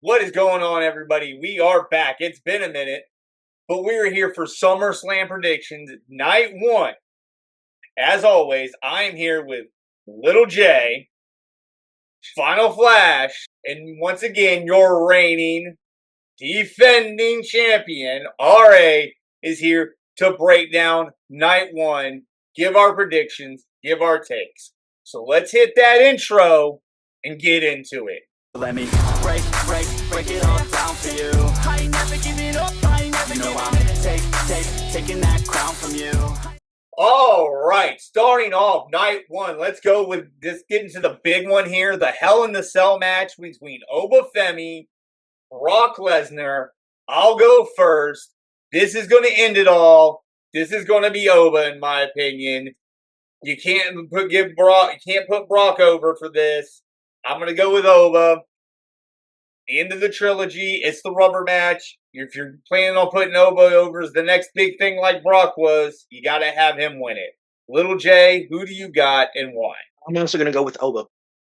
What is going on, everybody? We are back. It's been a minute, but we are here for SummerSlam predictions, night one. As always, I am here with Little J, Final Flash, and once again, your reigning, defending champion, RA, is here to break down night one, give our predictions, give our takes. So let's hit that intro and get into it. Let me break it all down for you. I ain't never giving up, I ain't never giving up. Taking that crown from you. All right, starting off night one, let's go with this. Get into the big one here, the Hell in the Cell match between Femi, Brock Lesnar. I'll go first. This is going to end it all. This is going to be Oba, in my opinion. You can't put Brock over for this. I'm going to go with Oba. End of the trilogy. It's the rubber match. If you're planning on putting Oba over as the next big thing like Brock was, you got to have him win it. Little J, who do you got and why? I'm also going to go with Oba.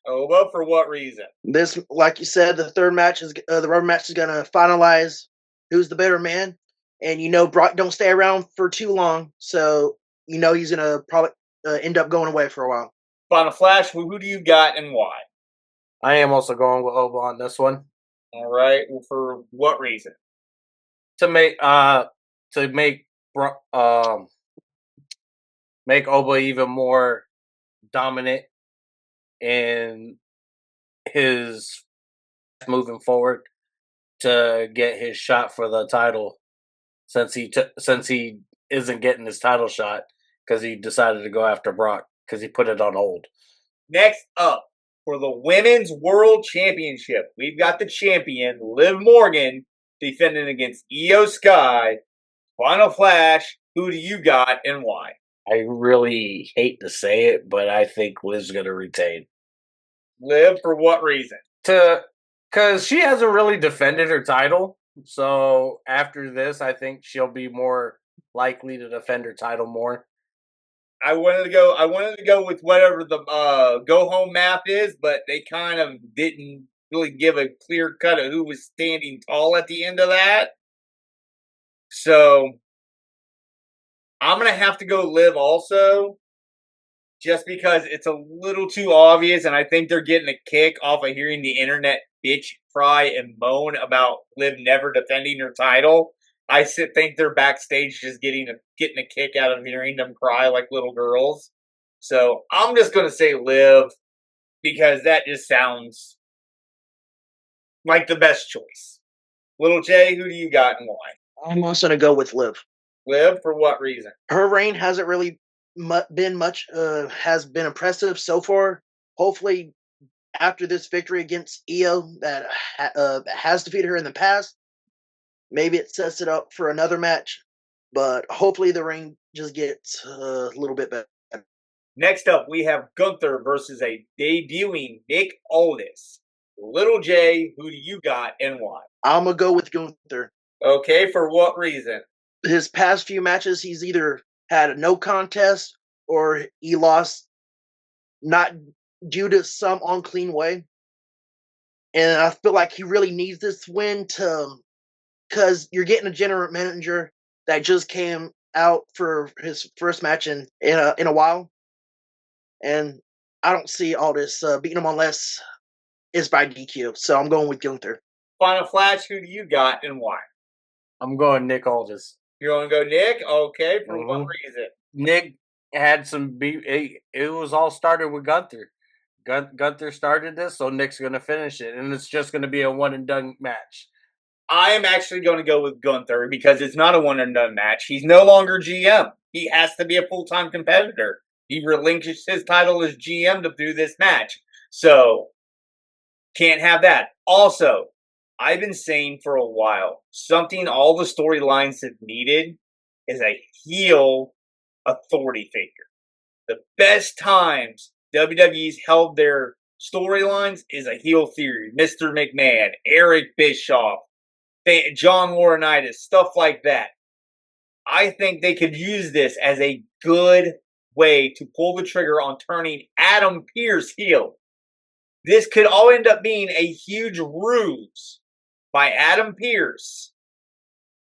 Oba, for what reason? This, like you said, the third match is the rubber match is going to finalize who's the better man. And Brock don't stay around for too long, so he's going to probably end up going away for a while. Final Flash, who do you got and why? I am also going with Oba on this one. All right. Well, for what reason? To make Oba even more dominant in his moving forward to get his shot for the title, since he isn't getting his title shot because he decided to go after Brock because he put it on hold. Next up, for the Women's World Championship, we've got the champion, Liv Morgan, defending against Iyo Sky. Final Flash, who do you got and why? I really hate to say it, but I think Liv's going to retain. Liv, for what reason? Because she hasn't really defended her title. So after this, I think she'll be more likely to defend her title more. I wanted to go with whatever the go home map is, but they kind of didn't really give a clear cut of who was standing tall at the end of that. So I'm gonna have to go Liv also, just because it's a little too obvious, and I think they're getting a kick off of hearing the internet bitch cry and moan about Liv never defending her title. I think they're backstage just getting a kick out of hearing them cry like little girls. So I'm just going to say Liv, because that just sounds like the best choice. Little J, who do you got and why? I'm also going to go with Liv. Liv, for what reason? Her reign hasn't really been has been impressive so far. Hopefully, after this victory against Iyo that has defeated her in the past, maybe it sets it up for another match, but hopefully the ring just gets a little bit better. Next up, we have Gunther versus a debuting Nick Aldis. Little J, who do you got and why? I'm going to go with Gunther. Okay, for what reason? His past few matches, he's either had a no contest or he lost not due to some unclean way. And I feel like he really needs this win because you're getting a general manager that just came out for his first match in a while, and I don't see Aldis beating him unless it's by DQ. So I'm going with Gunther. Final Flash, who do you got and why? I'm going Nick Aldis. You're going to go Nick? Okay, for what reason? Nick had some it was all started with Gunther. Gunther started this, so Nick's going to finish it, and it's just going to be a one and done match. I am actually going to go with Gunther because it's not a one and done match. He's no longer GM. He has to be a full-time competitor. He relinquished his title as GM to do this match. So, can't have that. Also, I've been saying for a while, something all the storylines have needed is a heel authority figure. The best times WWE's held their storylines is a heel theory. Mr. McMahon, Eric Bischoff, John Laurinaitis, stuff like that. I think they could use this as a good way to pull the trigger on turning Adam Pearce heel. This could all end up being a huge ruse by Adam Pearce,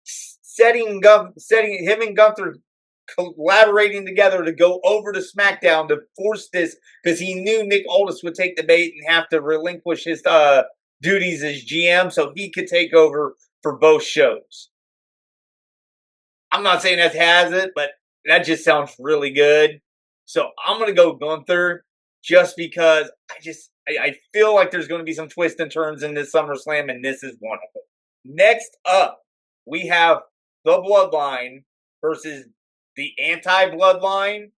setting him and Gunther collaborating together to go over to SmackDown to force this, because he knew Nick Aldis would take the bait and have to relinquish his duties as GM so he could take over for both shows. I'm not saying that has it, but that just sounds really good. So I'm going to go Gunther just because I feel like there's going to be some twists and turns in this SummerSlam, and this is one of them. Next up, we have the Bloodline versus the Anti-Bloodline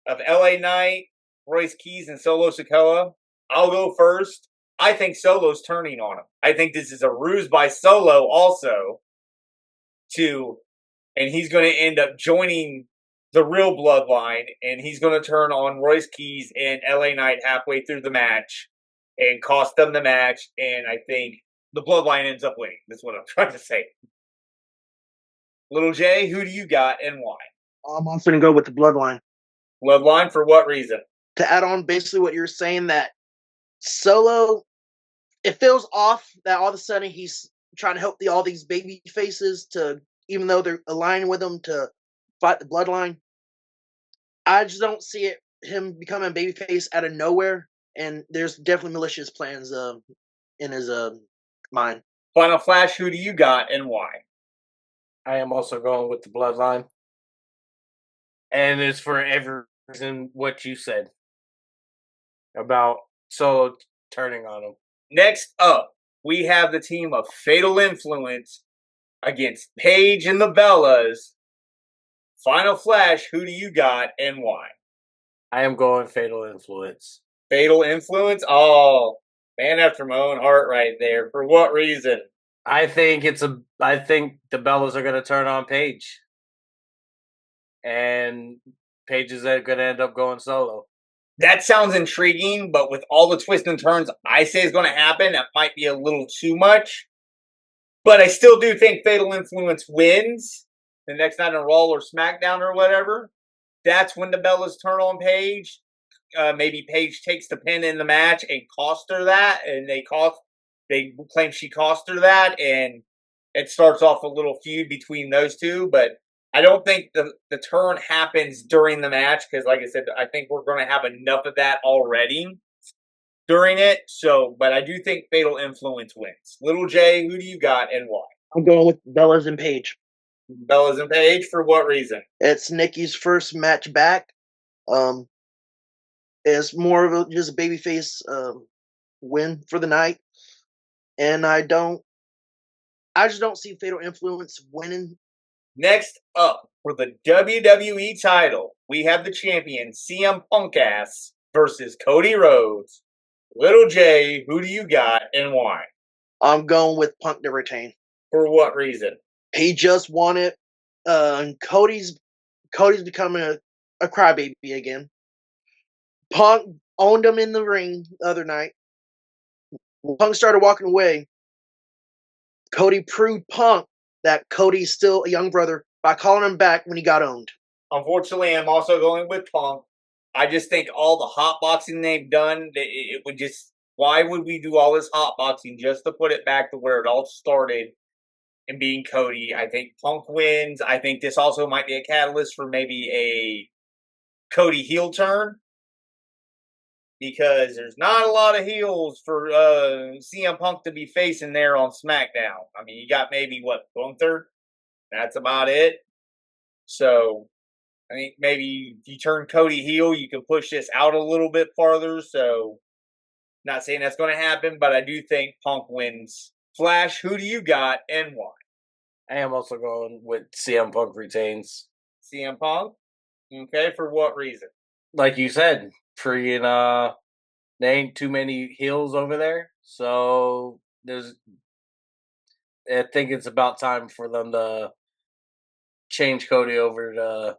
of LA Knight, Royce Keys, and Solo Sikoa. I'll go first. I think Solo's turning on him. I think this is a ruse by Solo also and he's going to end up joining the real Bloodline, and he's going to turn on Royce Keys and LA Knight halfway through the match and cost them the match, and I think the Bloodline ends up winning. That's what I'm trying to say. Little J, who do you got and why? I'm also going to go with the Bloodline. Bloodline for what reason? To add on basically what you're saying, that Solo, it feels off that all of a sudden he's trying to help all these baby faces to, even though they're aligning with him to fight the Bloodline. I just don't see him becoming a babyface out of nowhere, and there's definitely malicious plans in his mind. Final Flash, who do you got and why? I am also going with the Bloodline. And it's for every reason what you said about Solo turning on him. Next up, we have the team of Fatal Influence against Paige and the Bellas. Final Flash, who do you got and why? I am going Fatal Influence. Fatal Influence? Oh, man after my own heart right there. For what reason? I think the Bellas are going to turn on Paige. And Paige is going to end up going solo. That sounds intriguing, but with all the twists and turns I say is going to happen, that might be a little too much. But I still do think Fatal Influence wins the next night on Raw or SmackDown or whatever. That's when the Bellas turn on Paige. Maybe Paige takes the pin in the match and cost her that, and they claim she cost her that, and it starts off a little feud between those two. But I don't think the turn happens during the match because, like I said, I think we're going to have enough of that already during it. So, but I do think Fatal Influence wins. Little J, who do you got and why? I'm going with Bellas and Paige. Bellas and Paige, for what reason? It's Nikki's first match back. It's more of just a babyface win for the night, and I just don't see Fatal Influence winning. Next up, for the WWE title, we have the champion, CM Punk ass, versus Cody Rhodes. Little J, who do you got and why? I'm going with Punk to retain. For what reason? He just won it. Cody's becoming a crybaby again. Punk owned him in the ring the other night. When Punk started walking away, Cody proved Punk that Cody's still a young brother by calling him back when he got owned. Unfortunately, I'm also going with Punk. I just think all the hotboxing they've done, it would just, why would we do all this hotboxing just to put it back to where it all started and being Cody? I think Punk wins. I think this also might be a catalyst for maybe a Cody heel turn, because there's not a lot of heels for CM Punk to be facing there on SmackDown. I mean, you got maybe, Gunther? That's about it. So, I think maybe if you turn Cody heel, you can push this out a little bit farther. So, not saying that's going to happen, but I do think Punk wins. Flash, who do you got and why? I am also going with CM Punk retains. CM Punk? Okay, for what reason? Like you said, there ain't too many heels over there, so I think it's about time for them to change Cody over to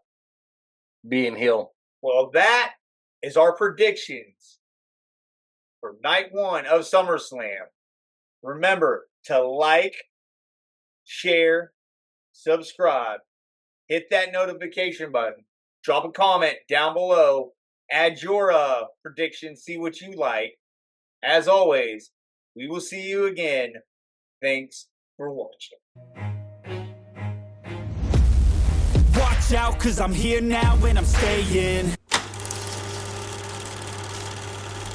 being heel. Well, that is our predictions for night one of SummerSlam. Remember to like, share, subscribe, hit that notification button, drop a comment down below, add your predictions, see what you like. As always, we will see you again. Thanks for watching. Watch out, cause I'm here now and I'm staying.